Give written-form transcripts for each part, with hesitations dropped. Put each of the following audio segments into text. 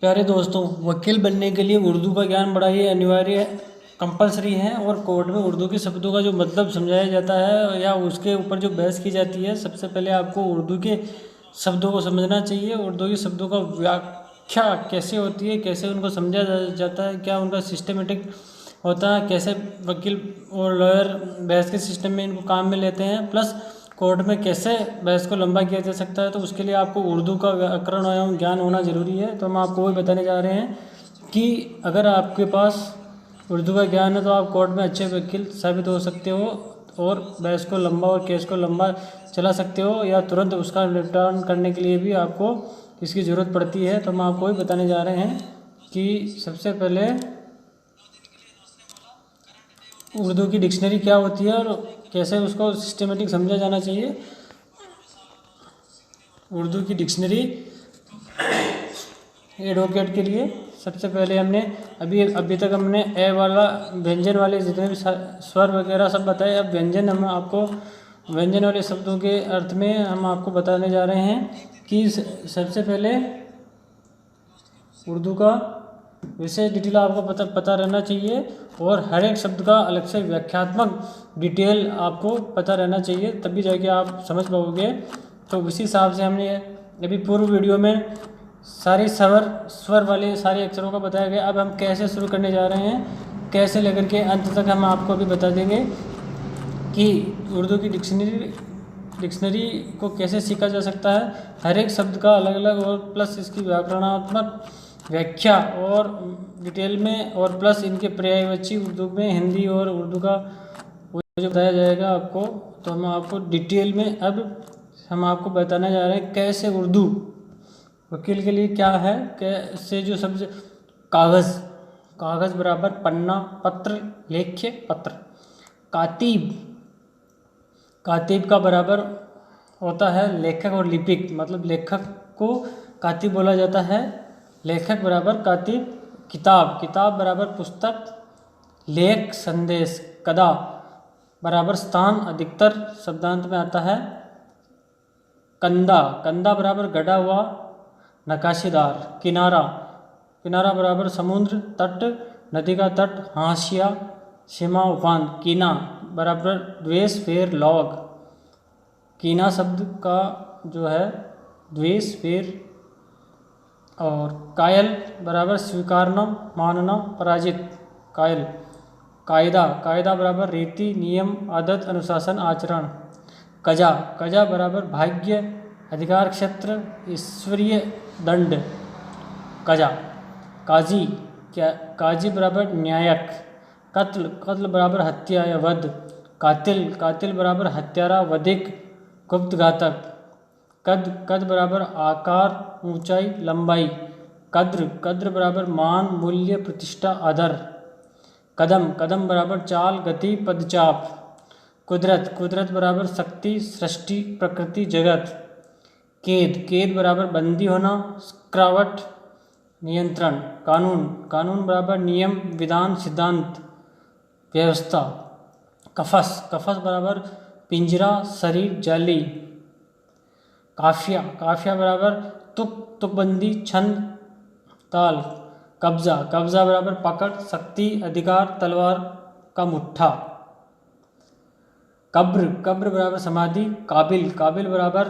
प्यारे दोस्तों, वकील बनने के लिए उर्दू का ज्ञान बड़ा ही अनिवार्य कंपलसरी है। और कोर्ट में उर्दू के शब्दों का जो मतलब समझाया जाता है या उसके ऊपर जो बहस की जाती है, सबसे पहले आपको उर्दू के शब्दों को समझना चाहिए। उर्दू के शब्दों का व्याख्या कैसे होती है, कैसे उनको समझा जाता है, क्या उनका सिस्टमेटिक होता है, कैसे वकील और लॉयर बहस के सिस्टम में इनको काम में लेते हैं, प्लस कोर्ट में कैसे बहस को लंबा किया जा सकता है। तो उसके लिए आपको उर्दू का व्याकरण एवं ज्ञान होना ज़रूरी है। तो हम आपको वही बताने जा रहे हैं कि अगर आपके पास उर्दू का ज्ञान है तो आप कोर्ट में अच्छे वकील साबित हो सकते हो और बहस को लंबा और केस को लंबा चला सकते हो, या तुरंत उसका निपटान करने के लिए भी आपको इसकी ज़रूरत पड़ती है। तो हम आपको वही बताने जा रहे हैं कि सबसे पहले उर्दू की डिक्शनरी क्या होती है और कैसे उसको सिस्टमेटिक समझा जाना चाहिए। उर्दू की डिक्शनरी एडवोकेट के लिए सबसे पहले हमने अभी तक हमने ए वाला व्यंजन वाले जितने भी स्वर वगैरह सब बताए। अब व्यंजन हम आपको व्यंजन वाले शब्दों के अर्थ में हम आपको बताने जा रहे हैं कि सबसे पहले उर्दू का विशेष डिटेल आपको पता रहना चाहिए और हर एक शब्द का अलग से व्याख्यात्मक डिटेल आपको पता रहना चाहिए, तभी जाके आप समझ पाओगे। तो उसी हिसाब से हमने अभी पूर्व वीडियो में सारे स्वर वाले सारे अक्षरों का बताया गया। अब हम कैसे शुरू करने जा रहे हैं, कैसे लेकर के अंत तक हम आपको अभी बता देंगे कि उर्दू की डिक्शनरी को कैसे सीखा जा सकता है। हर एक शब्द का अलग अलग और प्लस इसकी व्याकरणात्मक व्याख्या और डिटेल में, और प्लस इनके पर्यायवाची उर्दू में, हिंदी और उर्दू का वो जो बताया जाएगा आपको। तो हम आपको डिटेल में अब हम आपको बताने जा रहे हैं कैसे उर्दू वकील के लिए क्या है। कैसे जो सबसे कागज़ बराबर पन्ना, पत्र, लेख्य, पत्र। कातिब का बराबर होता है लेखक और लिपिक, मतलब लेखक को कातिब बोला जाता है, लेखक बराबर कातिब। किताब बराबर पुस्तक, लेख, संदेश। कदा बराबर स्थान, अधिकतर शब्दांत में आता है। कंदा बराबर गढ़ा हुआ, नकाशीदार। किनारा बराबर समुद्र, तट, नदी का तट। हाशिया, सीमा, उफान। कीना बराबर द्वेष, फेर, लौग। कीना शब्द का जो है द्वेष, फेर। और कायल बराबर स्वीकारना, मानना, पराजित। कायल। कायदा बराबर रीति, नियम, आदत, अनुशासन, आचरण। कजा बराबर भाग्य, अधिकार क्षेत्र, ईश्वरीय दंड। कजा। काजी बराबर न्यायक। कत्ल बराबर हत्या या वध। कातिल बराबर हत्यारा, वधिक, गुप्त, घातक। कद बराबर आकार, ऊंचाई, लंबाई। कद्र बराबर मान, मूल्य, प्रतिष्ठा, आदर। कदम बराबर चाल, गति, पदचाप। कुदरत बराबर शक्ति, सृष्टि, प्रकृति, जगत। केद बराबर बंदी होना, स्क्रावट, नियंत्रण। कानून बराबर नियम, विधान, सिद्धांत, व्यवस्था। कफस बराबर पिंजरा, शरीर, जाली। काफिया बराबर तुकबंदी, छंद, ताल। कब्जा बराबर पकड़, शक्ति, अधिकार, तलवार का मुट्ठा। कब्र बराबर समाधि। काबिल बराबर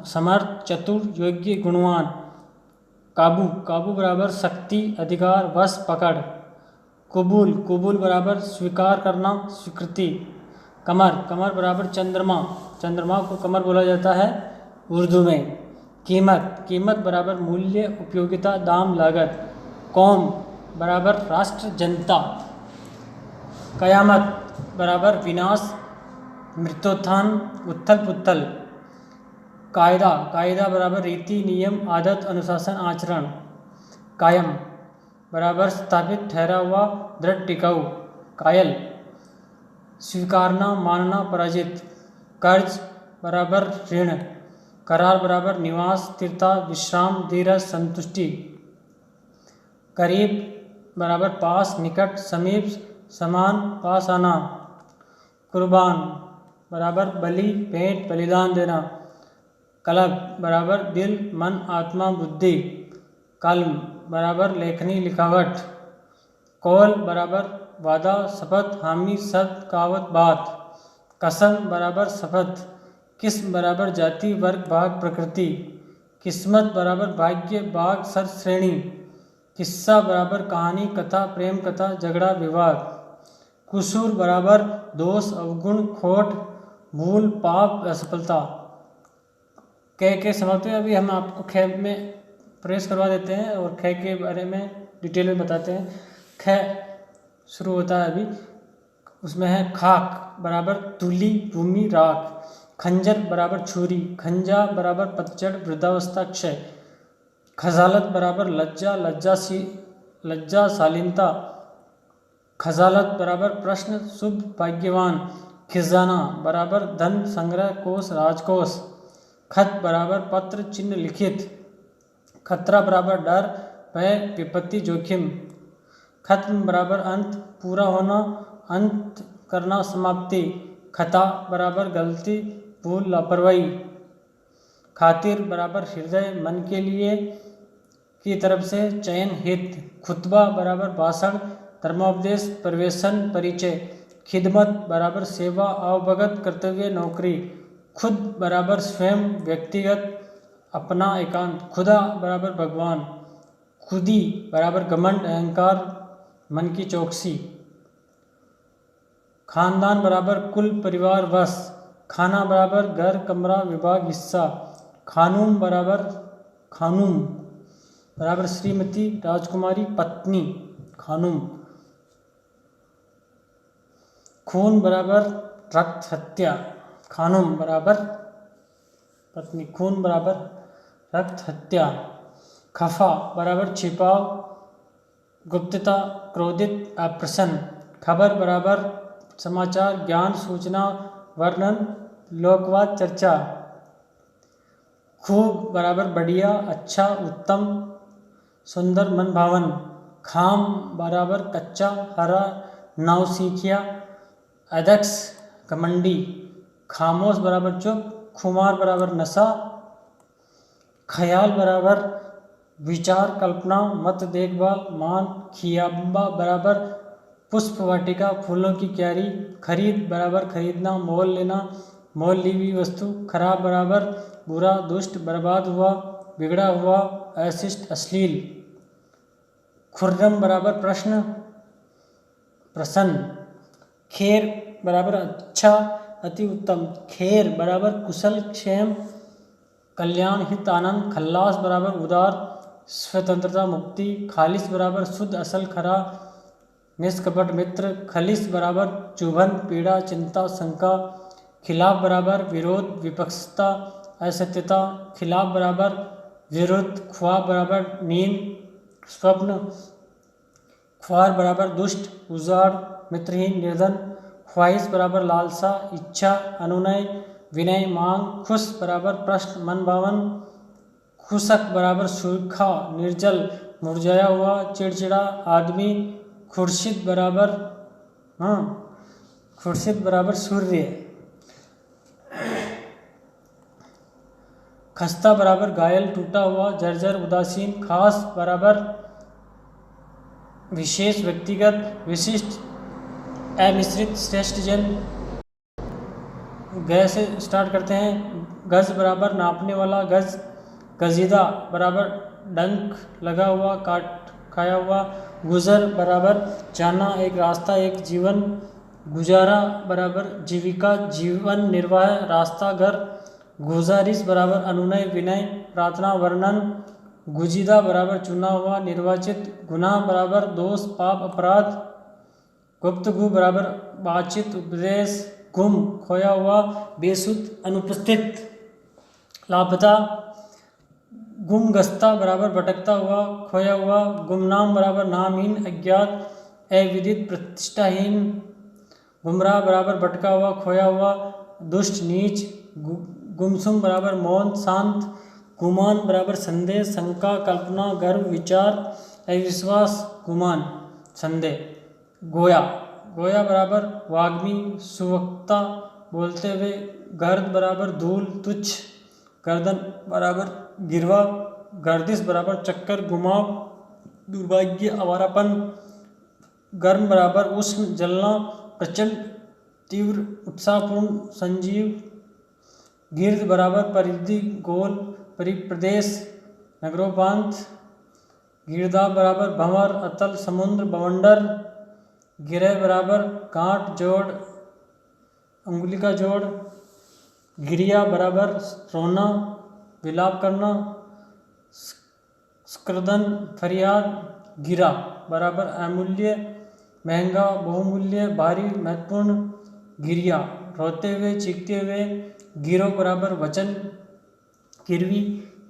समर्थ, चतुर, योग्य, गुणवान। काबू बराबर शक्ति, अधिकार, वश, पकड़। कुबूल बराबर स्वीकार करना, स्वीकृति। कमर बराबर चंद्रमा को कमर बोला जाता है उर्दू में। कीमत बराबर मूल्य, उपयोगिता, दाम, लागत। कौम बराबर राष्ट्र, जनता। कयामत बराबर विनाश, मृत्युत्थान, उत्थल पुत्थल। कायदा बराबर रीति, नियम, आदत, अनुशासन, आचरण। कायम बराबर स्थापित, ठहरा हुआ, दृढ़, टिकाऊ। कायल स्वीकारना, मानना, पराजित। कर्ज बराबर ऋण। करार बराबर निवास, स्थिरता, विश्राम, धीरज, संतुष्टि। करीब बराबर पास, निकट, समीप, समान, पास आना। कुर्बान बराबर बलि, भेंट, बलिदान देना। कल्ब बराबर दिल, मन, आत्मा, बुद्धि। कलम बराबर लेखनी लिखावट, कौल बराबर वादा शपथ हामी सद कहावत बात, कसम बराबर शपथ, किस्म बराबर जाति वर्ग भाग प्रकृति, किस्मत बराबर भाग्य भाग सर श्रेणी, किस्सा बराबर कहानी कथा प्रेम कथा झगड़ा विवाद, कुसूर बराबर दोष अवगुण खोट भूल पाप असफलता। कह के समाप्त हुए। अभी हम आपको ख में प्रवेश करवा देते हैं और ख के बारे में डिटेल में बताते हैं। ख शुरू होता है अभी, उसमें है खाक बराबर धूलि भूमि राख, खंजर बराबर छुरी, खंजा बराबर पतझड़ वृद्धावस्था क्षय, खजालत बराबर लज्जा लज्जा शालीनता, खजालत बराबर प्रश्न शुभ भाग्यवान, खिजाना बराबर धन संग्रह कोष राजकोष, खत बराबर पत्र चिन्ह लिखित, खतरा बराबर डर भय विपत्ति जोखिम, खत्म बराबर अंत पूरा होना अंत करना समाप्ति, खता बराबर गलती भूल लापरवाही, खातिर बराबर हृदय मन के लिए की तरफ से चयन हित, खुतबा बराबर भाषण धर्मोपदेश प्रवेशन परिचय, खिदमत बराबर सेवा अवभगत कर्तव्य नौकरी, खुद बराबर स्वयं व्यक्तिगत अपना एकांत, खुदा बराबर भगवान, खुदी बराबर घमंड अहंकार मन की चौकसी, खानदान बराबर कुल परिवार वश, खाना बराबर घर कमरा विभाग हिस्सा, खानूम बराबर श्रीमती राजकुमारी पत्नी खानूम, खून बराबर रक्त हत्या, खानूम बराबर पत्नी खून बराबर रक्त हत्या, खफा बराबर छिपाव गुप्तता क्रोधित अप्रसन्न, खबर बराबर समाचार ज्ञान सूचना वर्णन लोकवाद चर्चा, खूब बराबर बढ़िया अच्छा उत्तम सुंदर मन भावन, खाम बराबर कच्चा हरा नौसिखिया अध्यक्ष घमंडी, खामोश बराबर चुप, खुमार बराबर नशा, ख्याल बराबर विचार कल्पना मत देखभाल मान, खियाबा बराबर पुष्प वाटिका फूलों की क्यारी, खरीद बराबर खरीदना मोल लेना मोल ली हुई वस्तु, खराब बराबर बुरा दुष्ट बर्बाद हुआ बिगड़ा हुआ अशिष्ट अश्लील, खुर्रम बराबर प्रश्न प्रसन्न, खेर बराबर अच्छा अति उत्तम, खेर बराबर कुशल क्षेम कल्याण हित आनंद, खल्लास बराबर उदार स्वतंत्रता मुक्ति, खालिस बराबर शुद्ध असल खरा निष्कपट मित्र, खलिस बराबर चुभन पीड़ा चिंता शंका, खिलाफ बराबर विरोध विपक्षता असत्यता, खिलाफ बराबर विरुद्ध, ख्वाब बराबर नींद स्वप्न, ख्वार बराबर दुष्ट उजाड़ मित्रहीन निर्धन, ख्वाहिश बराबर लालसा इच्छा अनुनय विनय मांग, खुश बराबर प्रश्न मन भावन, खुशक बराबर सूखा निर्जल मुरझाया हुआ चिड़चिड़ा आदमी, खुर्शीद बराबर सूर्य, खस्ता बराबर घायल टूटा हुआ जर्जर उदासीन, खास बराबर विशेष व्यक्तिगत विशिष्ट अमिश्रित श्रेष्ठ जन। ग से स्टार्ट करते हैं। गज बराबर नापने वाला गज, गजीदा बराबर डंक लगा हुआ काट खाया हुआ, गुजर बराबर जाना एक रास्ता एक जीवन, गुजारा बराबर जीविका जीवन निर्वाह रास्ता घर, गुजारिश बराबर अनुनय विनय प्रार्थना वर्णन, गुजीदा बराबर चुना हुआ निर्वाचित, गुनाह बराबर दोष पाप अपराध, गुप्तगु बराबर बातचीत उपदेश, गुम खोया हुआ बेसुध अनुपस्थित, लापता, गुमगस्ता बराबर भटकता हुआ खोया हुआ, गुमनाम बराबर नामहीन अज्ञात अविदित प्रतिष्ठाहीन, गुमराह बराबर भटका हुआ खोया हुआ दुष्ट नीच, गुमसुम बराबर मौन शांत, गुमान बराबर संदेह शंका कल्पना गर्व विचार अविश्वास गुमान संदेह, गोया गोया बराबर वाग्मी सुवक्ता बोलते हुए, गर्द बराबर धूल तुच्छ, गर्दन बराबर गिरवा गर्दिश बराबर चक्कर, घुमाव, दुर्भाग्य, आवारापन। गर्म बराबर उष्ण, जलना, प्रचंड, तीव्र, उत्साहपूर्ण, संजीव। गिर्द बराबर परिधि, गोल, परिप्रदेश, नगरोपांत। गिरदा बराबर भंवर, अतल, समुद्र, बवंडर। गिरह बराबर गांठ, जोड़, अंगुली का जोड़। गिरिया बराबर रोना, विलाप करना, स्क्रदन, फरियाद। गिरा बराबर अमूल्य, महंगा, बहुमूल्य, भारी, महत्वपूर्ण। गिरिया रोते हुए, चीखते हुए। गिरो बराबर वचन, गिरवी,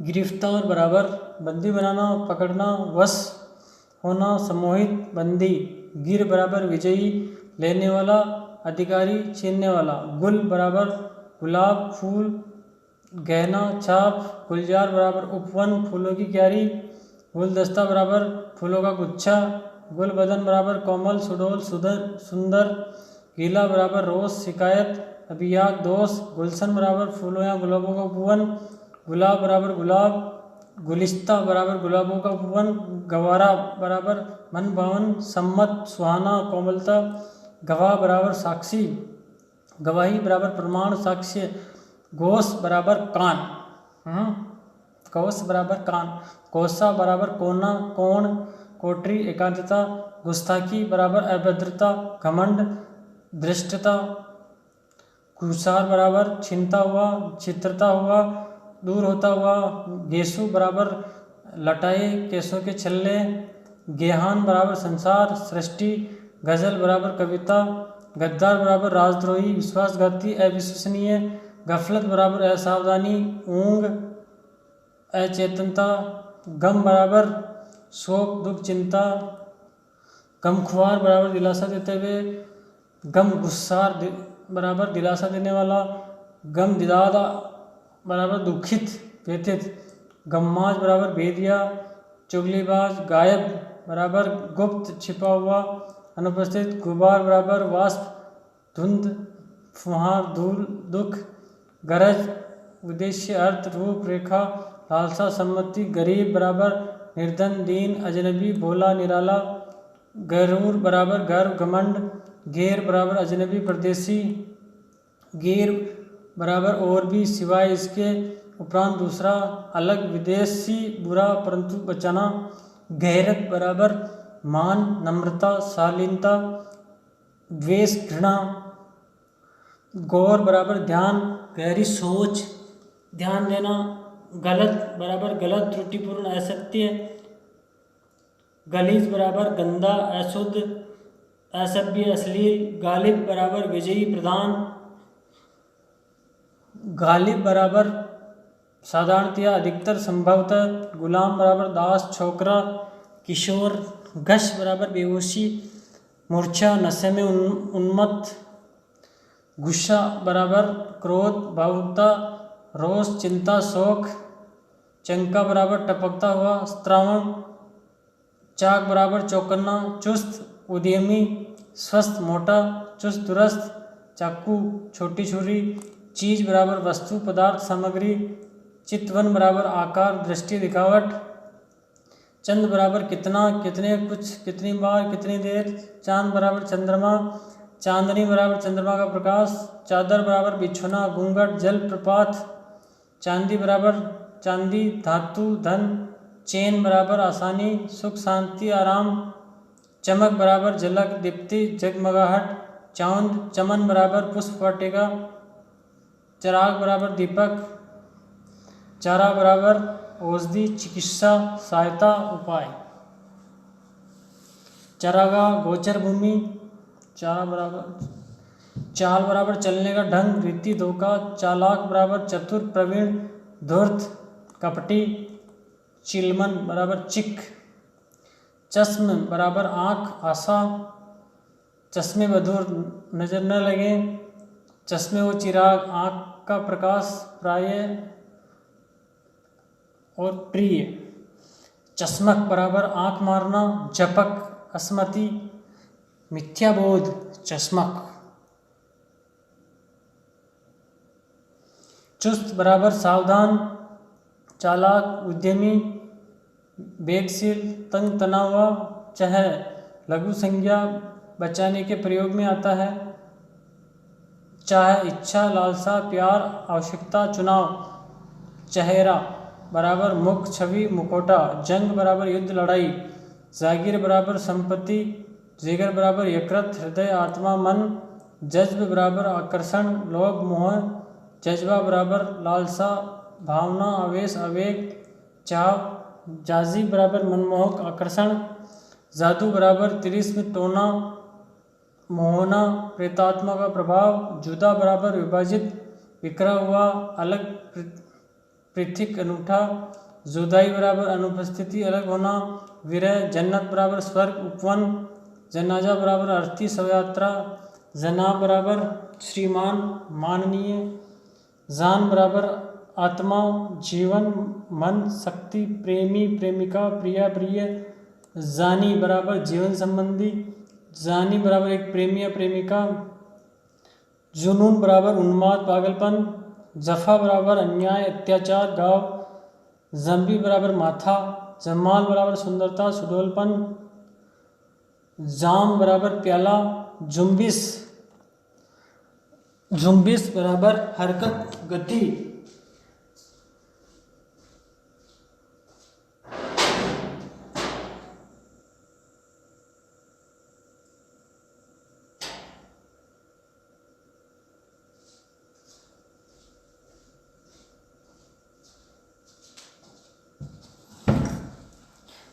गिरफ्तार बराबर बंदी बनाना, पकड़ना, वश होना, सम्मोहित, बंदी। गिर बराबर विजयी, लेने वाला, अधिकारी, छीनने वाला। गुल बराबर गुलाब, फूल, गहना, छाप। गुलजार बराबर उपवन, फूलों की क्यारी। गुलदस्ता बराबर फूलों का गुच्छा। गुल बदन बराबर कोमल, सुडौल, सुंदर। गीला बराबर रोष, शिकायत, अभियोग, दोष। गुलशन बराबर फूलों या गुलाबों का उपवन। गुलाब बराबर गुलाब। गुलिस्ता बराबर गुलाबों का उपवन। गवारा बराबर मन भावन, सम्मत, सुहाना, कोमलता। गवाह बराबर साक्षी, गवाही बराबर प्रमाण, साक्ष्य। गोश बराबर कान, कोश बराबर कान। कोसा बराबर कोना, कोण, कोठरी, एकांतता। गुस्ताखी बराबर अभद्रता, घमंड, धृष्टता। कुसार बराबर छिनता हुआ, छित्रता हुआ, दूर होता हुआ। गेसु बराबर लटाए, केसों के छल्ले। गेहान बराबर संसार, सृष्टि। गजल बराबर कविता। गद्दार बराबर राजद्रोही, विश्वासघाती, अविश्वसनीय। गफलत बराबर असावधानी, ऊंग, अचेतनता। गम बराबर शोक, दुख, चिंता। गमखुआर बराबर दिलासा देते हुए। गम गुस्सार बराबर दिलासा देने वाला। गम दिदादा बराबर दुखित, व्यथित। गम्माज बराबर भेदिया, चुगलीबाज। गायब बराबर गुप्त, छिपा हुआ, अनुपस्थित। गुबार बराबर वाष्प, धुंध, फुहार, धूल, दुख। गरज उद्देश्य, अर्थ, रूप, रेखा, लालसा, सम्मति। गरीब बराबर निर्धन, दीन, अजनबी, भोला, निराला। गरूर बराबर गर्व, घमंड। गैर बराबर अजनबी, परदेसी। गैर बराबर और भी, सिवाय इसके, उपरांत, दूसरा, अलग, विदेशी, बुरा, परंतु बचाना। गैरत बराबर मान, नम्रता, शालीनता, द्वेष, घृणा। गौर बराबर ध्यान, गहरी सोच, ध्यान देना। गलत बराबर गलत, त्रुटिपूर्ण, असत्य। गलीज बराबर गंदा, अशुद्ध, असभ्य, अश्लील। गालिब बराबर विजयी, प्रधान। गालिब बराबर साधारणतया, अधिकतर, संभवतः। गुलाम बराबर दास, छोकरा, किशोर। गश बराबर बेहोशी, मूर्छा, नशे में उन्मत्त। गुस्सा बराबर क्रोध, भावुकता, रोष, चिंता, शोक। चंका बराबर टपकता हुआ, श्रावण। चाक बराबर चौकन्ना, चुस्त, उद्यमी, स्वस्थ, मोटा, चुस्त दुरुस्त। चाकू, छोटी छुरी। चीज बराबर वस्तु, पदार्थ, सामग्री। चितवन बराबर आकार, दृष्टि, दिखावट। चंद बराबर कितना, कितने, कुछ, कितनी बार, कितनी देर। चांद बराबर चंद्रमा। चांदनी बराबर चंद्रमा का प्रकाश। चादर बराबर बिछौना, घूंघट, जल प्रपात। चांदी बराबर चांदी, धातु, धन। चैन बराबर आसानी, सुख, शांति, आराम। चमक बराबर झलक, दीप्ति, जगमगाहट। चांद, चमन बराबर पुष्प वाटिका। चिराग बराबर दीपक। चारा बराबर औषधि, चिकित्सा, सहायता, उपाय। चरागाह, गोचर भूमि। चारा बराबर चाल बराबर चलने का ढंग, रीति, धोखा। चालाक बराबर चतुर, प्रवीण, धूर्त, कपटी। चिलमन बराबर चिक। चश्म बराबर आँख, आशा। चश्मे बधूर, नजर न लगे। चश्मे व चिराग, आँख का प्रकाश, प्राय और प्रिय। चश्मक बराबर आँख मारना, झपक, अस्मति, मिथ्याबोध, चश्मक। चुस्त बराबर सावधान, चालाक, उद्यमी, वेगशील, तंग तना हुआ। चह लघु संज्ञा बचाने के प्रयोग में आता है। चाह इच्छा, लालसा, प्यार, आवश्यकता, चुनाव। चेहरा बराबर मुख, छवि, मुखौटा। जंग बराबर युद्ध, लड़ाई। जागीर बराबर संपत्ति। जिगर बराबर यकृत, हृदय, आत्मा, मन। जज्ब बराबर आकर्षण, लोभ, मोह। जज्बा बराबर लालसा, भावना, आवेश, आवेग, चाव। जाजी बराबर मनमोहक, आकर्षण। जादू बराबर तिलिस्म, टोना, मोहना, प्रेतात्मा का प्रभाव। जुदा बराबर विभाजित, बिखरा हुआ, अलग, पृथक, अनूठा। जुदाई बराबर अनुपस्थिति, अलग होना, विरह। जन्नत बराबर स्वर्ग, उपवन। जनाजा बराबर अर्थी, शवयात्रा। जनाब बराबर श्रीमान, माननीय। जान बराबर आत्मा, जीवन, मन, शक्ति। प्रेमी, प्रेमिका, प्रिया, प्रिय। जानी बराबर जीवन संबंधी। जानी बराबर एक प्रेमी या प्रेमिका। जुनून बराबर उन्माद, पागलपन। जफा बराबर अन्याय, अत्याचार, गाँव। जम्बी बराबर माथा। जमाल बराबर सुंदरता, सुडौलपन। जाम बराबर प्याला। जुम्बिश, जुम्बिश बराबर हरकत, गति।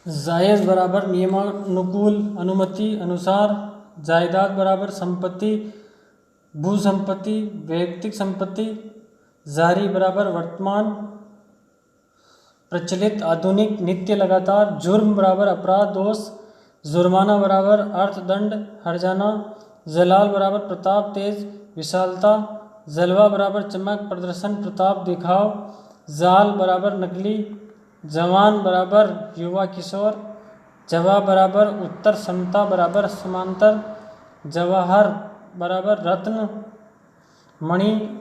जायज़ बराबर नियमानुकूल, अनुमति, अनुसार। जायदाद बराबर संपत्ति, भू संपत्ति, वैयक्तिक संपत्ति। जारी बराबर वर्तमान, प्रचलित, आधुनिक, नित्य, लगातार। जुर्म बराबर अपराध, दोष। जुर्माना बराबर अर्थदंड, हर्जाना। जलाल बराबर प्रताप, तेज, विशालता। जलवा बराबर चमक, प्रदर्शन, प्रताप, दिखाव। जाल बराबर नकली। जवान बराबर युवा, किशोर। जवाब बराबर उत्तर, समता बराबर समांतर। जवाहर बराबर रत्न, मणि,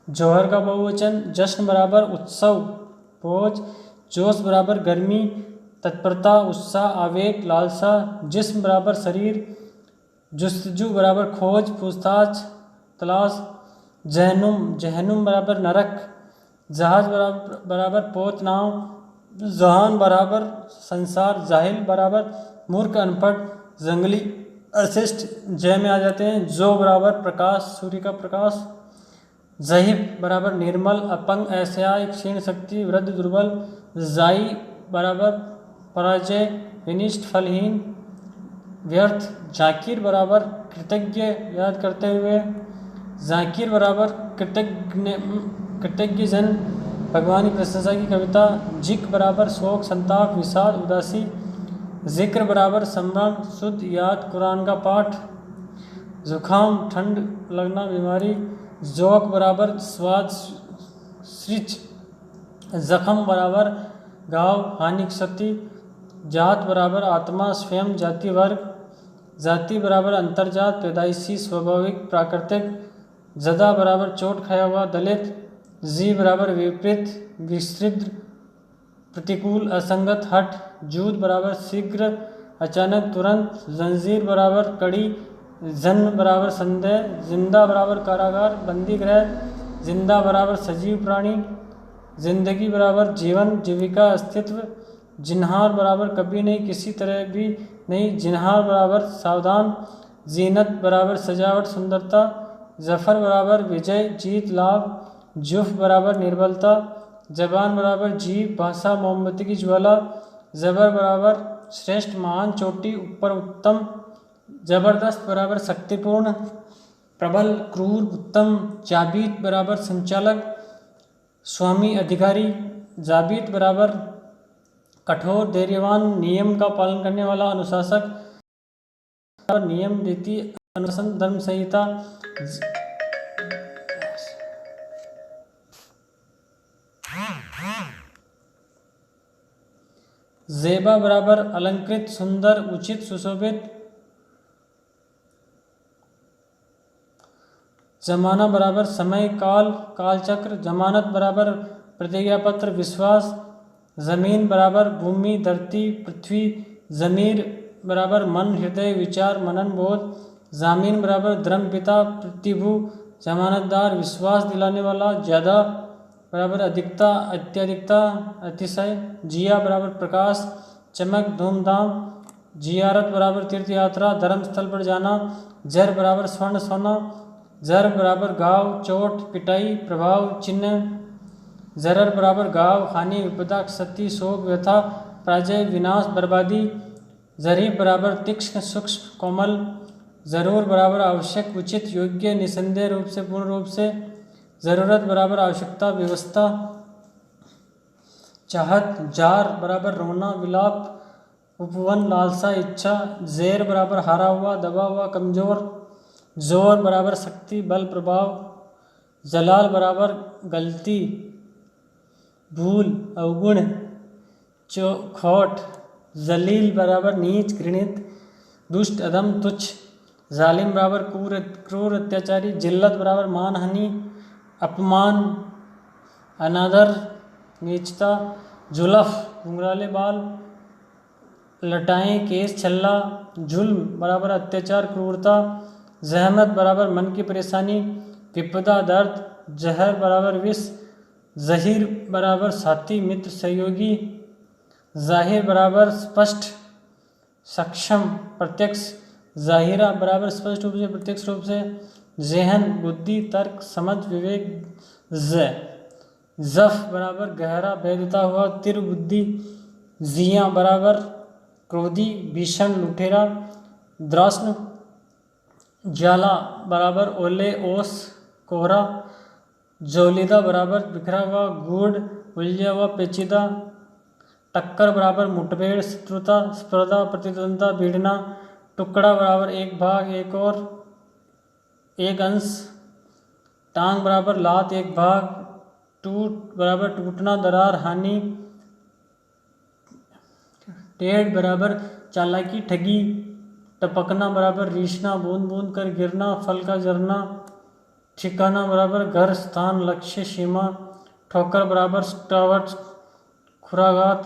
जौहर का बहुवचन। जश्न बराबर उत्सव, भोज। जोश बराबर गर्मी, तत्परता, उत्साह, आवेग, लालसा। जिस्म बराबर शरीर। जुस्तजू बराबर खोज, पूछताछ, तलाश। जहनुम, जहनुम बराबर नरक। जहाज बराबर पोत, नाव। जहान बराबर संसार। जाहिल बराबर मूर्ख, अनपढ़, जंगली, अशिष्ट। जय में आ जाते हैं। जो बराबर प्रकाश, सूर्य का प्रकाश। जहिब बराबर निर्मल, अपंग, असहाय, क्षीण शक्ति, वृद्ध, दुर्बल। जाई बराबर पराजय, विनिष्ट, फलहीन, व्यर्थ। जाकिर बराबर कृतज्ञ, याद करते हुए। जाकिर बराबर कृतज्ञ जन, भगवान की प्रशंसा की कविता। जिक बराबर शोक, संताप, विषाद, उदासी। जिक्र बराबर स्मरण, शुद्ध, याद, कुरान का पाठ। जुखाम, ठंड लगना, बीमारी। जोक बराबर स्वाद, श्रिच। जख्म बराबर घाव, हानि, क्षति। जात बराबर आत्मा, स्वयं, जाति, वर्ग। जाति बराबर अंतर्जात, पैदाइशी, स्वाभाविक, प्राकृतिक। जदा बराबर चोट खाया हुआ, दलित। जी बराबर विपरीत, विस्तृत, प्रतिकूल, असंगत, हठ। जूद बराबर शीघ्र, अचानक, तुरंत। जंजीर बराबर कड़ी। जन्न बराबर संदेह। जिंदा बराबर कारागार, बंदी गृह। जिंदा बराबर सजीव प्राणी। जिंदगी बराबर जीवन, जीविका, अस्तित्व। जिन्हार बराबर कभी नहीं, किसी तरह भी नहीं। जिन्हार बराबर सावधान। जीनत बराबर सजावट, सुंदरता। जफर बराबर विजय, जीत, लाभ। जुफ बराबर निर्बलता। जबान बराबर जीभ, भाषा, मोमबत्ती की ज्वाला। जबर बराबर श्रेष्ठ, महान, चोटी, ऊपर, उत्तम। जबरदस्त बराबर शक्तिपूर्ण, प्रबल, क्रूर, उत्तम। जाबीत बराबर संचालक, स्वामी, अधिकारी। जाबीत बराबर कठोर, धैर्यवान, नियम का पालन करने वाला, अनुशासक। नियम, रीति, अनुशासन, धर्म संहिता। जेबा बराबर अलंकृत, सुंदर, उचित, सुशोभित। जमाना बराबर समय, काल, कालचक्र। जमानत बराबर प्रतिज्ञा पत्र, विश्वास, जमीन बराबर भूमि धरती पृथ्वी, जमीर बराबर मन हृदय विचार मनन बोध, जामीन बराबर धर्म पिता प्रतिभू जमानतदार, विश्वास दिलाने वाला, ज़्यादा बराबर अधिकता अत्यधिकता अतिशय, जिया बराबर प्रकाश चमक धूमधाम, जियारत बराबर तीर्थ यात्रा धर्म स्थल पर जाना, जर बराबर स्वर्ण सोना, जर बराबर घाव चोट पिटाई प्रभाव चिन्ह, जरर बराबर घाव हानि विपदा क्षति शोक व्यथा पराजय विनाश बर्बादी, जरीब बराबर तीक्ष्ण सूक्ष्म कोमल, जरूर बराबर आवश्यक उचित योग्य निसंदेह रूप से पूर्ण रूप से, ज़रूरत बराबर आवश्यकता व्यवस्था, चाहत, जार बराबर रोना विलाप उपवन लालसा इच्छा, जेर बराबर हारा हुआ दबा हुआ कमज़ोर, जोर बराबर शक्ति बल प्रभाव, जलाल बराबर गलती भूल अवगुण खोट, जलील बराबर नीच घृणित दुष्ट अधम तुच्छ, जालिम बराबर क्रूर अत्याचारी, जिल्लत बराबर मानहानि अपमान अनादर नीचता, जुलफ घुंघराले बाल, लटाएं केस छल्ला, जुल्म बराबर अत्याचार क्रूरता, जहमत बराबर मन की परेशानी, विपदा दर्द, जहर बराबर विष, जहीर बराबर साथी मित्र सहयोगी, जाहिर बराबर स्पष्ट सक्षम प्रत्यक्ष, जाहिरा बराबर स्पष्ट रूप से प्रत्यक्ष रूप से, जहन बुद्धि तर्क समझ विवेक, जफ बराबर गहरा भेदता हुआ तिर बुद्धि, जिया बराबर क्रोधी भीषण लुटेरा, द्रास्न ज्वाला बराबर ओले ओस कोहरा, जोलीदा बराबर बिखरा हुआ गूढ़ उलझा हुआ पेचीदा, टक्कर बराबर मुठभेड़ शत्रुता स्पर्धा प्रतिद्वंद्विता भिड़ना, टुकड़ा बराबर एक भाग एक और एक अंश, टांग बराबर लात एक भाग, टूट बराबर टूटना दरार हानि, टेढ़ बराबर चालाकी ठगी, टपकना बराबर रीछना बूंद बूंद कर गिरना फल का झरना, ठिकाना बराबर घर स्थान लक्ष्य सीमा, ठोकर बराबर टावट खुराघात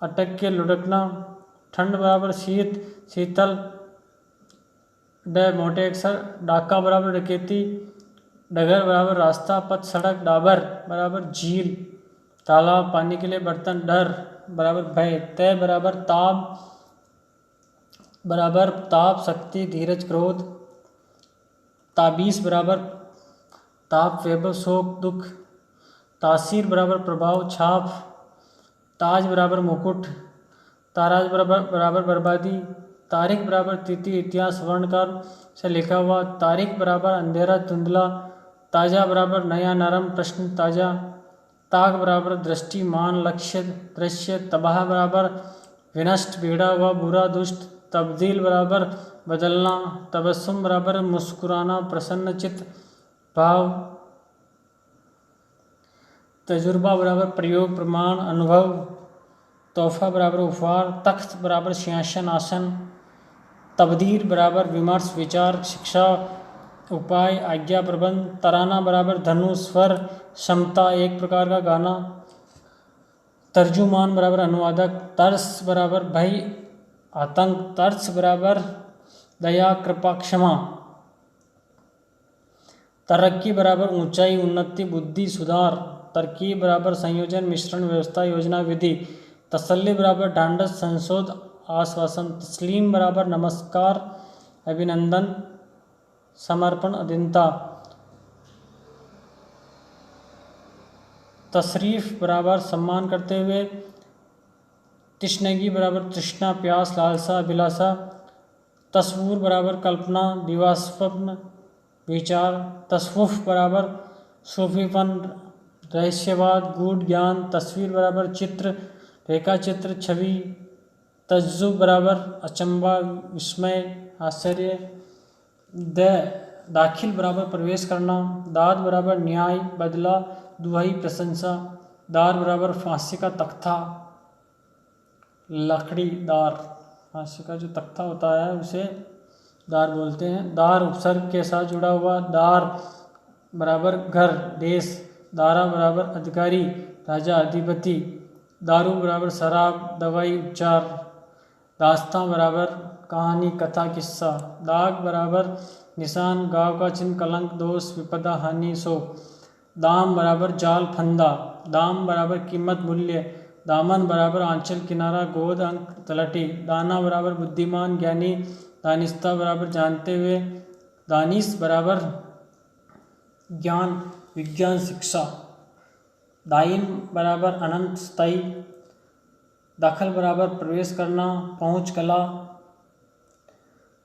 अटक के लुढ़कना, ठंड बराबर शीत शीतल, मोटे अक्षर, डाका बराबर डकैती, डगर बराबर रास्ता पथ सड़क, डाबर बराबर झील तालाब पानी के लिए बर्तन, डर बराबर भय, तय बराबर ताप शक्ति धीरज क्रोध, ताबीस बराबर ताप वैभव शोक दुख, तासीर बराबर प्रभाव छाप, ताज बराबर मुकुट, ताराज बराबर बर्बादी, तारीख बराबर तिथि इतिहास वर्णकार से लिखा हुआ, तारीख बराबर अंधेरा धुंधला, ताज़ा बराबर नया नरम प्रश्न ताज़ा, ताक बराबर दृष्टि मान लक्ष्य दृश्य, तबाह बराबर विनष्ट बिगड़ा हुआ बुरा दुष्ट, तब्दील बराबर बदलना, तबस्सुम बराबर मुस्कुराना प्रसन्न चित्त भाव, तजुर्बा बराबर प्रयोग प्रमाण अनुभव, तोहफा बराबर उपहार, तख्त बराबर सिंहासन आसन, तबदीर बराबर विमर्श विचार शिक्षा उपाय आज्ञा प्रबंध, तराना बराबर धनु स्वर क्षमता एक प्रकार का गाना, तर्जुमान बराबर अनुवादक, तर्स बराबर भय आतंक, तर्स बराबर दया कृपा क्षमा, तरक्की बराबर ऊंचाई उन्नति बुद्धि सुधार, तरकीब बराबर संयोजन मिश्रण व्यवस्था योजना विधि, तसल्ली बराबर ढांढस संशोध आश्वासन, तस्लीम बराबर नमस्कार अभिनंदन समर्पण अधीनता, तशरीफ बराबर सम्मान करते हुए, तिश्नगी बराबर तृष्णा प्यास लालसा अभिलाषा, तस्वूर बराबर कल्पना दिवास्वप्न विचार, तसवुफ बराबर सूफीपन रहस्यवाद गूढ़ ज्ञान, तस्वीर बराबर चित्र रेखा चित्र छवि, तज्जुब बराबर अचंबा विस्मय आश्चर्य, दाखिल बराबर प्रवेश करना, दाद बराबर न्याय बदला दुहाई प्रशंसा, दार बराबर फांसी का तख्ता लकड़ी दार, फांसी का जो तख्ता होता है उसे दार बोलते हैं, दार उपसर्ग के साथ जुड़ा हुआ, दार बराबर घर देश, दारा बराबर अधिकारी राजा अधिपति, दारू बराबर शराब दवाई उपचार, दास्तां बराबर कहानी कथा किस्सा, दाग बराबर निशान गांव का चिन्ह कलंक दोष विपदा हानि शोक, दाम बराबर जाल फंदा, दाम बराबर कीमत मूल्य, दामन बराबर आंचल किनारा गोद अंक तलटी, दाना बराबर बुद्धिमान ज्ञानी, दानिस्ता बराबर जानते हुए, दानिश बराबर ज्ञान विज्ञान शिक्षा, दाइन बराबर अनंत स्थायी, दाखल बराबर प्रवेश करना पहुँच कला,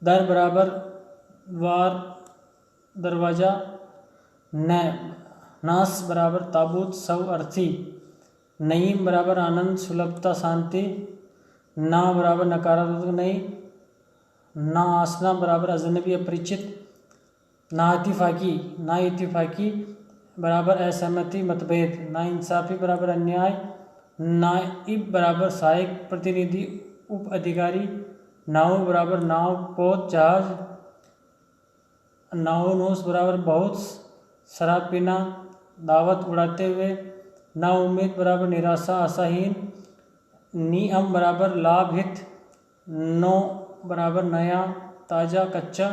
दर बराबर द्वार दरवाजा, न नास बराबर ताबूत सब अर्थी, नईम बराबर आनंद सुलभता शांति, ना बराबर नकारात्मक नहीं, ना आसना बराबर अजनबी अपरिचित, ना इतिफाकी बराबर असहमति मतभेद, ना इंसाफी बराबर अन्याय, नाइब बराबर सहायक प्रतिनिधि उप अधिकारी, नाव बराबर नाव पोत जहाज, नाउनोस बराबर बहुत, शराब पीना, दावत उड़ाते हुए, ना उम्मीद बराबर निराशा आशाहीन, नियम बराबर लाभ हित, नो बराबर नया ताज़ा कच्चा,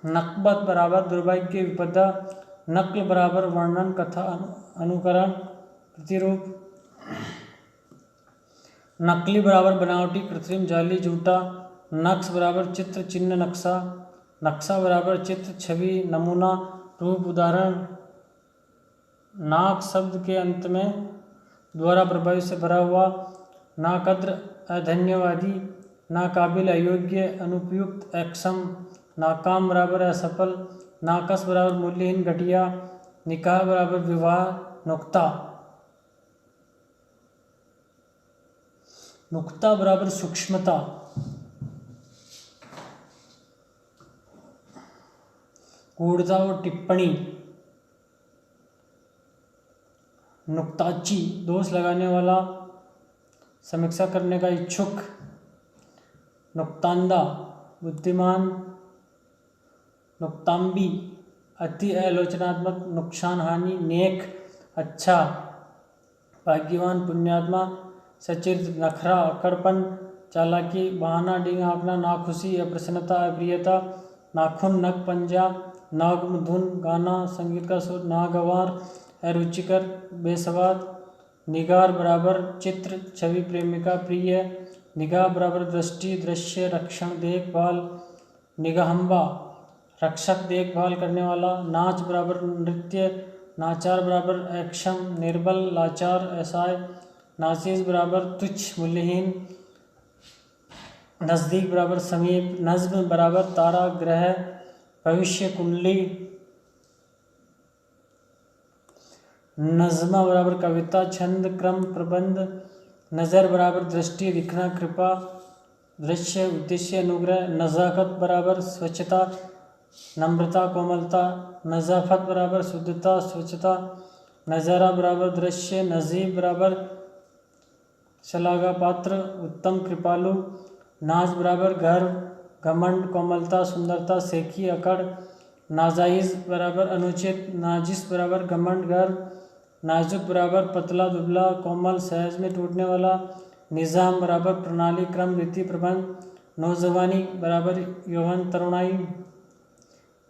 नकबत बराबर दुर्भाग्य विपदा, नक्ल बराबर वर्णन कथा अनुकरण प्रतिरूप, नकली बराबर बनावटी कृत्रिम जाली झूठा, नक्श बराबर चित्र चिन्ह नक्शा, नक्शा बराबर चित्र छवि नमूना रूप उदाहरण, नाक शब्द के अंत में द्वारा प्रभावी से भरा हुआ, ना कद्र अधन्यवादी, ना काबिल अयोग्य अनुपयुक्त अक्षम, नाकाम बराबर असफल, नाकस बराबर मूल्यहीन घटिया, निकाह बराबर विवाह नुक्ता, नुक्ता बराबर सूक्ष्मता, गूढ़ता और टिप्पणी, नुक्ताची दोष लगाने वाला समीक्षा करने का इच्छुक, नुक्तांदा बुद्धिमान, नुक्तांबी अति आलोचनात्मक नुकसान हानि, नेक अच्छा, भाग्यवान पुण्यात्मा, सचित्र नखरा अकड़पन चालाकी, बहाना डिंग हाँकना, नाखुशी अप्रसन्नता अप्रियता, नाखून नख पंजा, नागम धुन गाना संगीत का सुर, नागवार अरुचिकर बेसवाद, निगार बराबर चित्र छवि प्रेमिका प्रिय, निगाह बराबर दृष्टि दृश्य रक्षण देखभाल, निगाहंबा रक्षक देखभाल करने वाला, नाच बराबर नृत्य, नाचार बराबर अक्षम निर्बल लाचार असहाय, नाचीज बराबर तुच्छ मूल्यहीन, नज़दीक बराबर समीप, नज्म बराबर तारा ग्रह भविष्य कुंडली, नज़्मा बराबर कविता छंद क्रम प्रबंध, नज़र बराबर दृष्टि दिखना कृपा दृश्य उद्देश्य अनुग्रह, नज़ाकत बराबर स्वच्छता नम्रता कोमलता, नज़ाफत बराबर शुद्धता स्वच्छता, नज़ारा बराबर दृश्य, नज़ीब बराबर शलाघा पात्र उत्तम कृपालु, नाज बराबर घर घमंड कोमलता सुंदरता सेखी अकड़, नाजायज़ बराबर अनुचित, नाजिस बराबर घमंड घर, नाजुक बराबर पतला दुबला कोमल सहज में टूटने वाला, निज़ाम बराबर प्रणाली क्रम रीति प्रबंध, नौजवानी बराबर यौवन तरुणाई,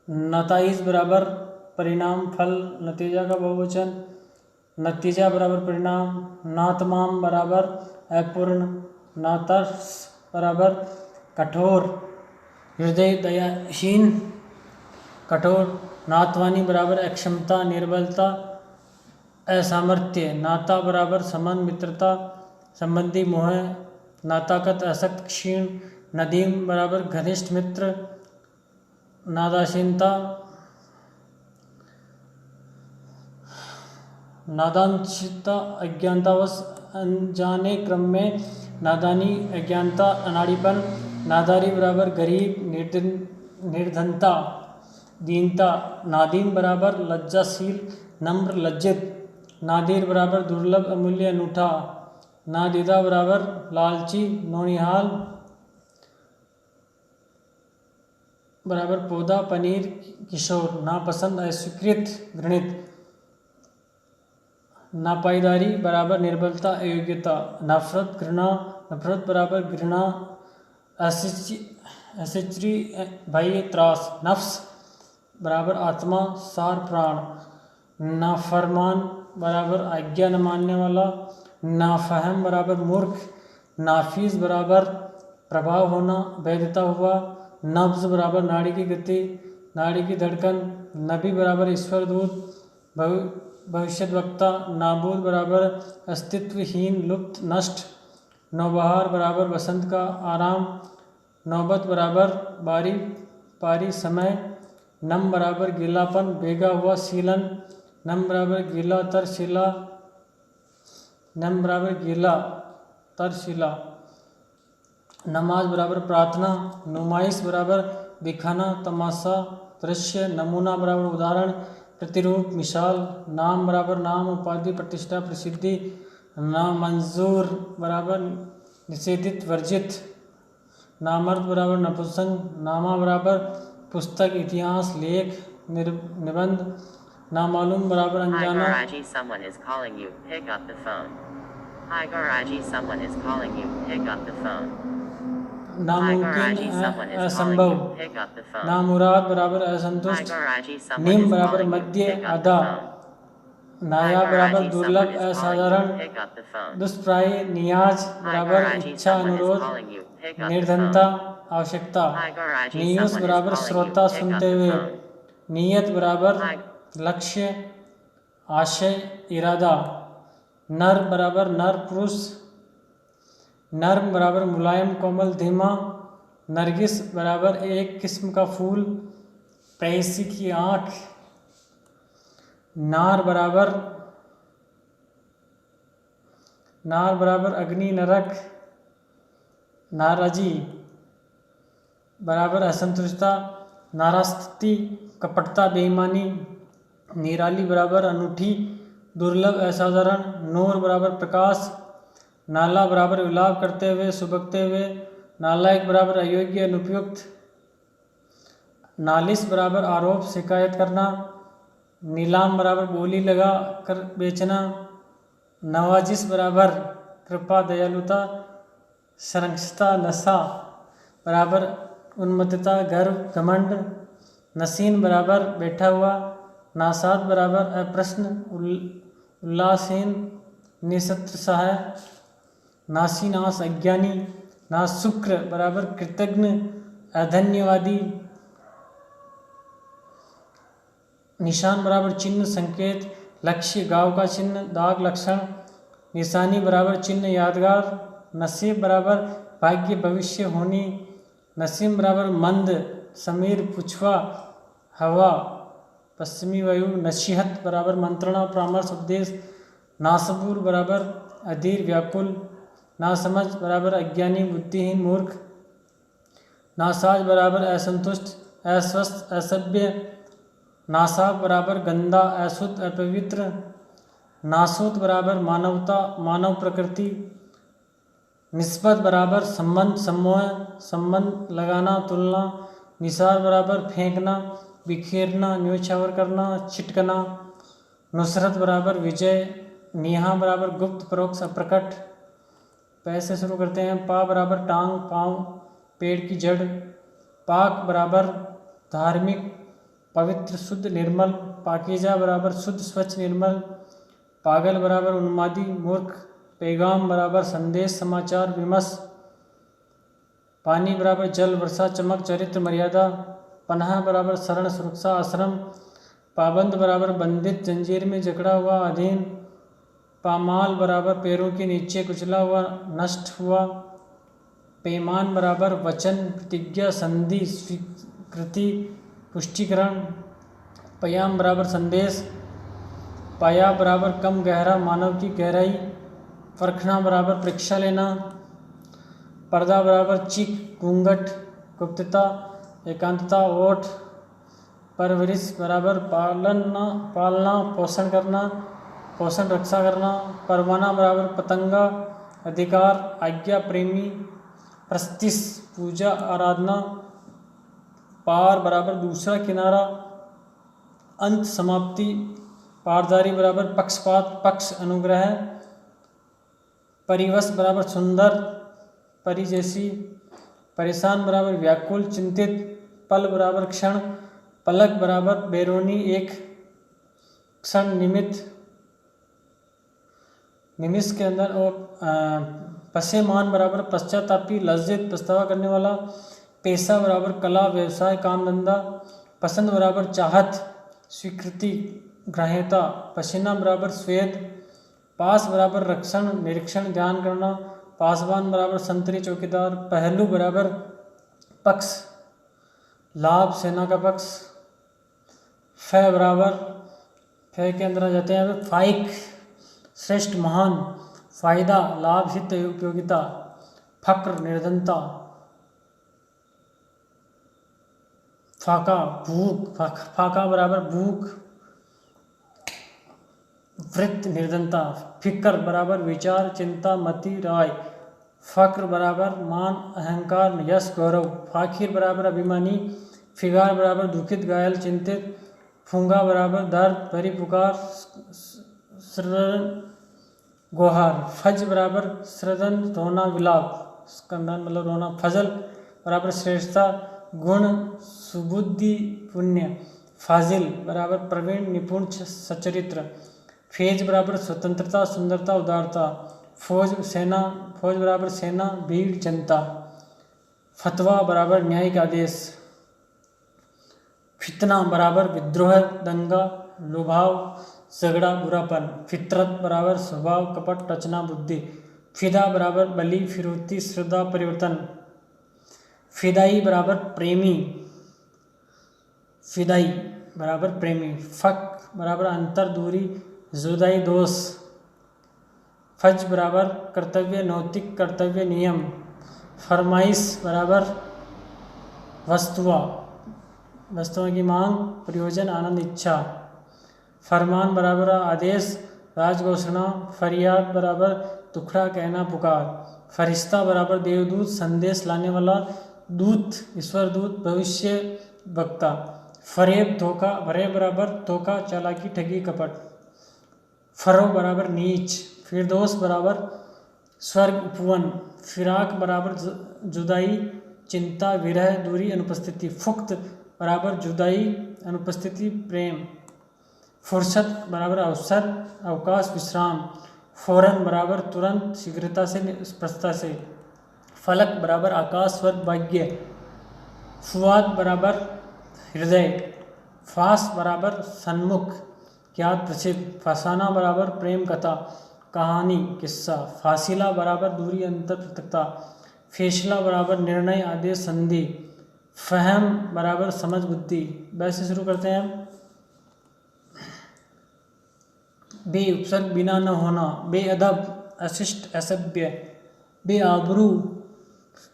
नताइज बराबर परिणाम फल नतीजा का बहुवचन, नतीजा बराबर परिणाम, नातमाम बराबर अपूर्ण, नातर्स बराबर कठोर हृदय दयाहीन कठोर, नातवानी बराबर अक्षमता निर्बलता असामर्थ्य, नाता बराबर संबंध मित्रता संबंधी मोह, नाताकत असक्त क्षीण, नदीम बराबर घनिष्ठ मित्र, नादासीनता नादांशिता अज्ञानतावश अनजाने क्रम में, नादानी अज्ञानता अनाड़ीपन, नादारी बराबर गरीब निर्धनता दीनता, नादीम बराबर लज्जाशील नम्र लज्जित, नादिर बराबर दुर्लभ अमूल्य अनूठा, नादीदा बराबर लालची नौनिहाल बराबर पौधा पनीर किशोर, नापसंद अस्वीकृत घृणित, नापाईदारी बराबर निर्बलता अयोग्यता। नफरत घृणा, नफरत बराबर घृणा असचिरी भय त्रास। नफ्स बराबर आत्मा सार प्राण। नाफरमान बराबर आज्ञा न मानने वाला। नाफहम बराबर मूर्ख। नाफीज बराबर प्रभाव होना वैधता हुआ। नब्ज बराबर नाड़ी की गति नाड़ी की धड़कन। नबी बराबर ईश्वर दूत भविष्यद्वक्ता। नाबूद बराबर अस्तित्वहीन लुप्त नष्ट। नौबहार बराबर बसंत का आराम। नौबत बराबर बारी पारी समय। नम बराबर गीलापन भीगा हुआ सीलन। नम बराबर गीला तरशिला। नम बराबर गीला तरशिला। नमाज बराबर प्रार्थना। नुमाइश बराबर दिखाना तमाशा दृश्य। नमूना बराबर उदाहरण प्रतिरूप मिसाल। नाम बराबर नाम उपाधि प्रतिष्ठा प्रसिद्धि। नामंजूर बराबर निषेधित वर्जित। नामर्द बराबर नपुंसक। नामा बराबर पुस्तक इतिहास लेख निबंध। नामालूम बराबर Hi अनजाना। Garaji, someone is calling you. Pick up the phone. Hi Garaji, someone is calling you. Pick up the phone. Hi नामुमकिन Garaji, someone is calling असंभव। you. Pick up the phone. नामुराद बराबर Hi असंतुष्ट। Garaji, someone निम is बराबर calling you. Madhya Pick up the आधा। phone. Hi नायाब बराबर Garaji, दुर्लभ someone is calling असाधारण। you. Pick up the phone. दुष्प्राय Niyaz Hi बराबर Garaji, इच्छा someone is अनुरोध calling you. Pick up the निर्धनता phone. आवश्यकता। Hi Garaji, नियुस someone is बराबर calling you. श्रोता Pick up सुनते the हुए। phone. नियत बराबर Hi लक्ष्य आशय इरादा। नर बराबर नर पुरुष। नर्म बराबर मुलायम कोमल धीमा। नरगिस बराबर एक किस्म का फूल प्रेयसी की आँख। नार बराबर अग्नि नरक। नाराजी बराबर असंतुष्टता नारास्ती कपटता बेईमानी। निराली बराबर अनूठी दुर्लभ असाधारण। नूर बराबर प्रकाश। नाला बराबर विलाप करते हुए सुबकते हुए। नालायक बराबर अयोग्य अनुपयुक्त। नालिश बराबर आरोप शिकायत करना। नीलाम बराबर बोली लगा कर बेचना। नवाजिश बराबर कृपा दयालुता संरक्षता। नशा बराबर उन्मत्तता गर्व घमंड। नसीन बराबर बैठा हुआ। नासाद बराबर अप्रश्न उल्लासहीन निशस्त्र सहाय। नासीनास अज्ञानी। नाशुक्र बराबर कृतज्ञ अधन्यवादी। निशान बराबर चिन्ह संकेत लक्ष्य गांव का चिन्ह दाग लक्षण। निशानी बराबर चिन्ह यादगार। नसीब बराबर भाग्य भविष्य होनी। नसीम बराबर मंद समीर पुछवा हवा पश्चिमी वायु। नसीहत बराबर मंत्रणा परामर्श उपदेश। नासबूर बराबर अधीर व्याकुल। नासमझ बराबर अज्ञानी बुद्धिहीन मूर्ख। नासाज बराबर असंतुष्ट अस्वस्थ असभ्य। नासाक बराबर गंदा अशुद्ध अपवित्र। नासूत बराबर मानवता मानव प्रकृति। निस्बत बराबर संबंध समूह संबंध लगाना तुलना। निसार बराबर फेंकना बिखेरना न्योछावर करना छिटकना। नुसरत बराबर विजय। नेहा बराबर गुप्त परोक्ष अप्रकट। पैसे शुरू करते हैं। पा बराबर टांग पाँव पेड़ की जड़। पाक बराबर धार्मिक पवित्र शुद्ध निर्मल। पाकीजा बराबर शुद्ध स्वच्छ निर्मल। पागल बराबर उन्मादी मूर्ख। पैगाम बराबर संदेश समाचार विमर्श। पानी बराबर जल वर्षा चमक चरित्र मर्यादा। पनाह बराबर शरण सुरक्षा आश्रम। पाबंद बराबर बंधित जंजीर में जकड़ा हुआ अधीन। पामाल बराबर पैरों के नीचे कुचला हुआ नष्ट हुआ। पैमान बराबर वचन प्रतिज्ञा संधि स्वीकृति पुष्टिकरण। पयाम बराबर संदेश। पाया बराबर कम गहरा मानव की गहराई। परखना बराबर परीक्षा लेना। पर्दा बराबर चीख घूंघट गुप्तता एकांतता ओठ। परवरिश बराबर पालना पोषण करना पोषण रक्षा करना। परवाना बराबर पतंगा अधिकार आज्ञा प्रेमी प्रस्तिश पूजा आराधना। पार बराबर दूसरा किनारा अंत समाप्ति पारदारी बराबर पक्षपात पक्ष अनुग्रह, परिवश बराबर सुंदर परी जैसी, परेशान बराबर व्याकुल चिंतित, पल बराबर क्षण, पलक बराबर बैरूनी एक क्षण निमित्त निमिष के अंदर, और पसेमान बराबर पश्चातापी लज्जित पछतावा करने वाला, पेशा बराबर कला व्यवसाय काम धंधा, पसंद बराबर चाहत स्वीकृति ग्राह्यता, पसीना बराबर स्वेद, पास बराबर रक्षण निरीक्षण ध्यान करना, पासवान बराबर संतरी चौकीदार, पहलू बराबर पक्ष लाभ सेना का पक्ष, फ बराबर फ के अंदर आ जाते हैं फाइक श्रेष्ठ महान, फायदा लाभ हित उपयोगिता, फक्र निर्धनता, फाका भूख फाका बराबर भूख, वृत्त निर्धनता, फिक्र बराबर विचार चिंता मति राय, फक्र बराबर मान अहंकार यश गौरव, फाखिर बराबर अभिमानी, फिगार बराबर दुखित घायल चिंतित, फूंगा बराबर दर्द भरी पुकार सृदन गोहार, फज बराबर सृदन रोना विलाप स्कंदन मतलब रोना, फजल बराबर श्रेष्ठता गुण सुबुद्धि पुण्य, फाजिल बराबर प्रवीण निपुण सचरित्र, फेज बराबर स्वतंत्रता सुंदरता उदारता, फौज बराबर सेना भीड़ जनता, फतवा बराबर न्यायिक आदेश, फितना बराबर विद्रोह दंगा लुभाव झगड़ा बुरापन, फितरत बराबर स्वभाव कपट रचना बुद्धि, फिदा बराबर बलि फिरौती श्रद्धा परिवर्तन, फिदाई बराबर प्रेमी फिदाई बराबर प्रेमी, फक बराबर अंतर दूरी जुदाई दोष, फज बराबर कर्तव्य नैतिक कर्तव्य नियम, फरमाइश बराबर वस्तुओं की मांग प्रयोजन आनंद इच्छा, फरमान बराबर आदेश राजघोषणा, फरियाद बराबर दुखड़ा कहना पुकार, फरिश्ता बराबर देवदूत संदेश लाने वाला, दूत ईश्वर दूत भविष्य वक्ता, फरेब धोखा भरे बराबर धोखा चालाकी ठगी कपट, फरो बराबर नीच, फिरदौस बराबर स्वर्ग उपवन, फिराक बराबर जुदाई चिंता विरह दूरी अनुपस्थिति, फुक्त बराबर जुदाई अनुपस्थिति प्रेम, फुर्सत बराबर अवसर अवकाश विश्राम, फौरन बराबर तुरंत शीघ्रता से स्पष्टता से, फलक बराबर आकाश स्वर्ग भाग्य, फुआद बराबर हृदय, फास बराबर सन्मुख ज्ञात प्रसिद्ध, फसाना बराबर प्रेम कथा कहानी किस्सा, फासिला बराबर दूरी अंतर पृथकता, फैसला बराबर निर्णय आदेश संधि, फहम बराबर समझ बुद्धि। वैसे शुरू करते हैं हम। बे उपसर्ग बिना न होना, बेअदब अशिष्ट असभ्य, बेआबरू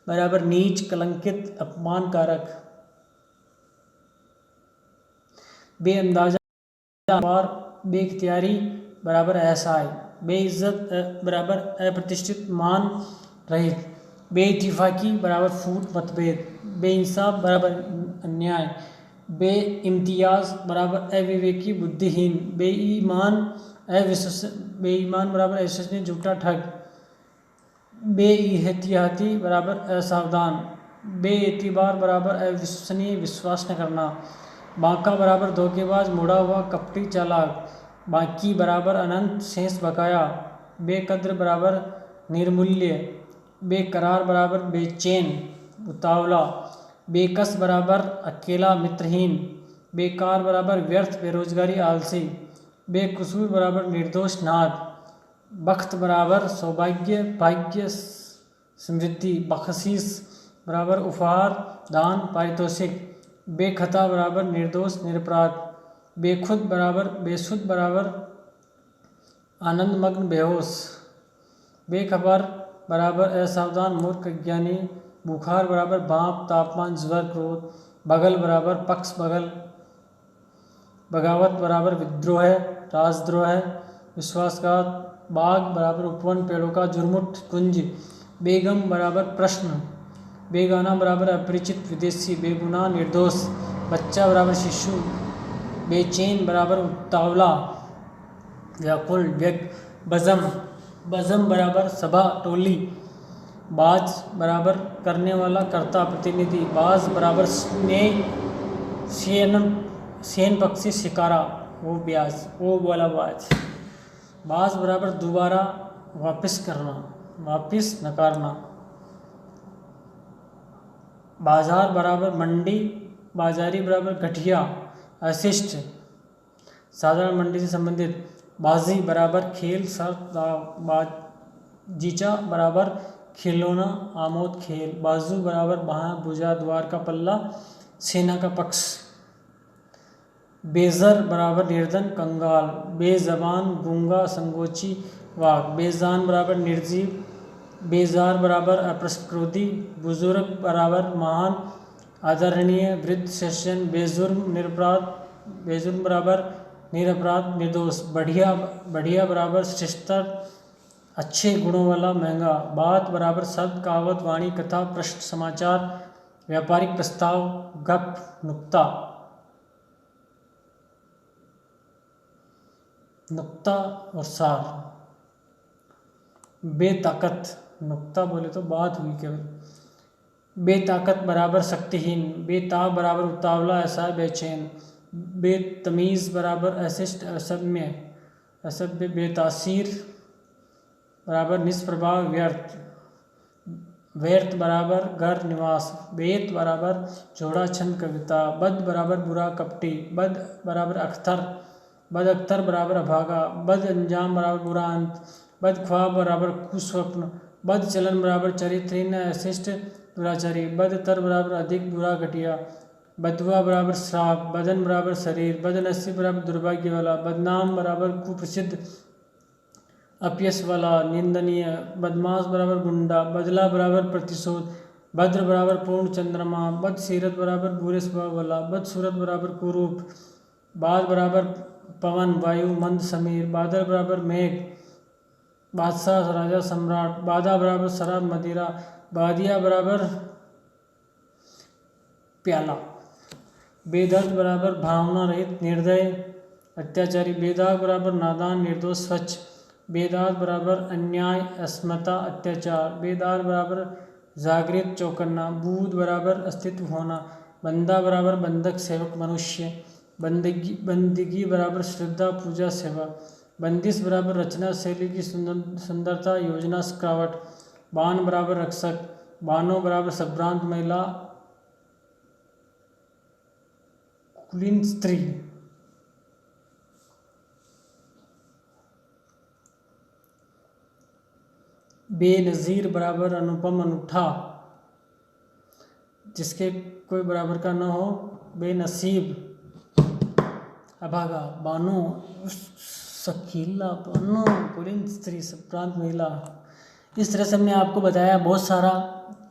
बराबर नीच कलंकित अपमानकारक, बेअंदाजा बेइख्तियारी बराबर असहाय, बेइज्जत बराबर अप्रतिष्ठित मान रहित, बेइत्तिफाकी बराबर फूट मतभेद, बेइंसाफ बराबर अन्याय, बेइम्तियाज बराबर अविवेकी बुद्धिहीन, बेईमान बराबर अविश्वसनीय झूठा ठग, बेइहतियाती बराबर असावधान, बेएतिबार बराबर अविश्वसनीय विश्वास न करना, बांका बराबर धोखेबाज मुड़ा हुआ कपटी चालाक, बाकी बराबर अनंत शेष बकाया, बेकद्र बराबर निर्मूल्य, बेकरार बराबर बेचैन उतावला, बेकस बराबर अकेला मित्रहीन, बेकार बराबर व्यर्थ बेरोजगारी आलसी, बेकसूर बराबर निर्दोष नाग, बख्त बराबर सौभाग्य भाग्य समृद्धि, बख्शीश बराबर उपहार दान पारितोषिक, बेखता बराबर निर्दोष निरपराध, बेखुद बराबर बेसुध बराबर आनंदमग्न बेहोश, बेखबर बराबर असावधान मूर्ख अज्ञानी, बुखार बराबर भाप तापमान ज्वर क्रोध, बगल बराबर पक्ष बगल, बगावत बराबर विद्रोह राजद्रोह विश्वासघात, बाग बराबर उपवन पेड़ों का जुर्मुट कुंज, बेगम बराबर प्रश्न, बेगाना बराबर अपरिचित विदेशी, बेगुनाह निर्दोष, बच्चा बराबर शिशु, बेचैन बराबर उतावला, व्याकुल व्यक्त। बज़म, बज़म बराबर सभा टोली। बाज बराबर करने वाला कर्ता प्रतिनिधि। बाज बराबर स्नेह सेन पक्षी शिकारा वो ब्याज वो वाला बाज। बाज बराबर दोबारा वापस करना, वापस नकारना। बाजार बराबर मंडी, बाजारी बराबर घटिया अशिष्ट साधारण मंडी से संबंधित। बाजी बराबर खेल शर्त बाजीचा बराबर खिलौना आमोद खेल। बाजू बराबर बाहाँ भुजा द्वार का पल्ला सेना का पक्ष। बेजर बराबर निर्धन कंगाल। बेजबान गूंगा संगोची वाघ। बेजान बराबर निर्जीव। बेजार बराबर अप्रस्क्रोधी। बुजुर्ग बराबर महान आदरणीय वृद्ध सज्जन। बेजुर्म निरपराध। बेजुर्म बराबर निरपराध निर्दोष। बढ़िया, बढ़िया बराबर श्रेष्ठतर अच्छे गुणों वाला महंगा। बात बराबर शब्द कहावत वाणी कथा प्रश्न समाचार व्यापारिक प्रस्ताव गप नुक्ता। नुक्ता और सार। बेताकत, नुक्ता बोले तो बात हुई केवल। बेताकत बराबर शक्तिहीन। बेताब बराबर उतावला ऐसा बेचैन। बेतमीज बराबर अशिष्ट असभ्य असभ्य। बेतासीर बराबर निष्प्रभाव व्यर्थ। व्यर्थ बराबर घर निवास। बेत बराबर जोड़ा छंद कविता। बद बराबर बुरा कपटी। बद बराबर अख्तर। बद अख्तर बराबर अभागा। बद अंजाम बराबर बुरा अंत। बद ख्वाब बराबर कुस्वप्न। बद चलन बराबर चरित्रहीन अशिष्ट दुराचारी। बद तर बराबर अधिक बुरा घटिया। बदुआ बराबर श्राप। बदन बराबर शरीर। बदनसीब बराबर दुर्भाग्य वाला। बदनाम बराबर कुप्रसिद्ध अपयश वाला निंदनीय। बदमाश बराबर गुंडा। बदला बराबर प्रतिशोध। भद्र बराबर पूर्ण चंद्रमा। बदसीरत बराबर बुरे स्वभाव वाला। बदसूरत बराबर कुरूप। बाद बराबर पवन वायु मंद समीर। बादल बराबर मेघ बादशाह राजा सम्राट। बाधा बराबर शराब मदिरा। बादिया बराबर प्याला। बेदर्द बराबर भावना रहित निर्दय अत्याचारी। बेदाग बराबर नादान निर्दोष स्वच्छ। बेदाद बराबर अन्याय अस्मता अत्याचार। बेदार बराबर जागृत चौकन्ना। बूद बराबर अस्तित्व होना। बंदा बराबर बंधक सेवक मनुष्य। बंदगी बराबर श्रद्धा पूजा सेवा। बंदिश बराबर रचना शैली की सुंदरता योजना सकावट। बान बराबर रक्षक। बानो बराबर संभ्रांत महिला कुलीन स्त्री। बेनज़ीर बराबर अनुपम अनूठा जिसके कोई बराबर का न हो। बेनसीब अभागा। बानो शकीला बानो कुलीन स्त्री संभ्रांत महिला। इस तरह से हमने आपको बताया बहुत सारा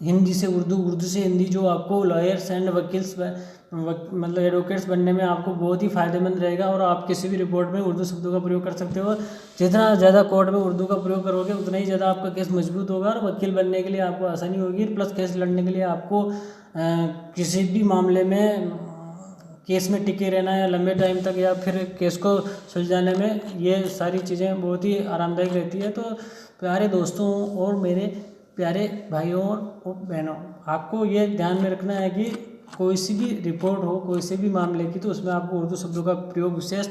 हिंदी से उर्दू, उर्दू से हिंदी, जो आपको लॉयर्स एंड वकील्स मतलब एडवोकेट्स बनने में आपको बहुत ही फायदेमंद रहेगा। और आप किसी भी रिपोर्ट में उर्दू शब्दों का प्रयोग कर सकते हो। जितना ज़्यादा कोर्ट में उर्दू का प्रयोग करोगे उतना ही ज़्यादा आपका केस मजबूत होगा और वकील बनने के लिए आपको आसानी होगी। प्लस केस लड़ने के लिए आपको किसी भी मामले में केस में टिके रहना है लंबे टाइम तक, या फिर केस को सुलझाने में ये सारी चीज़ें बहुत ही आरामदायक रहती है। तो प्यारे दोस्तों और मेरे प्यारे भाइयों और बहनों, आपको ये ध्यान में रखना है कि कोई सी भी रिपोर्ट हो कोई से भी मामले की, तो उसमें आपको उर्दू शब्दों का प्रयोग विशेष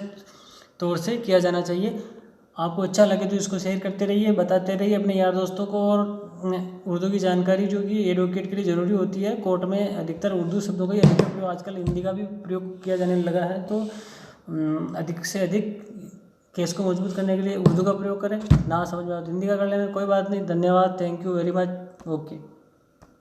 तौर से किया जाना चाहिए। आपको अच्छा लगे तो इसको शेयर करते रहिए, बताते रहिए अपने यार दोस्तों को। और उर्दू की जानकारी जो कि एडवोकेट के लिए ज़रूरी होती है, कोर्ट में अधिकतर उर्दू शब्दों का ही अधिकतर प्रयोग, आजकल हिंदी का भी प्रयोग किया जाने लगा है। तो अधिक से अधिक केस को मजबूत करने के लिए उर्दू का प्रयोग करें। ना समझ में आए तो हिंदी का कर लेना, कोई बात नहीं। धन्यवाद, thank you very much, okay.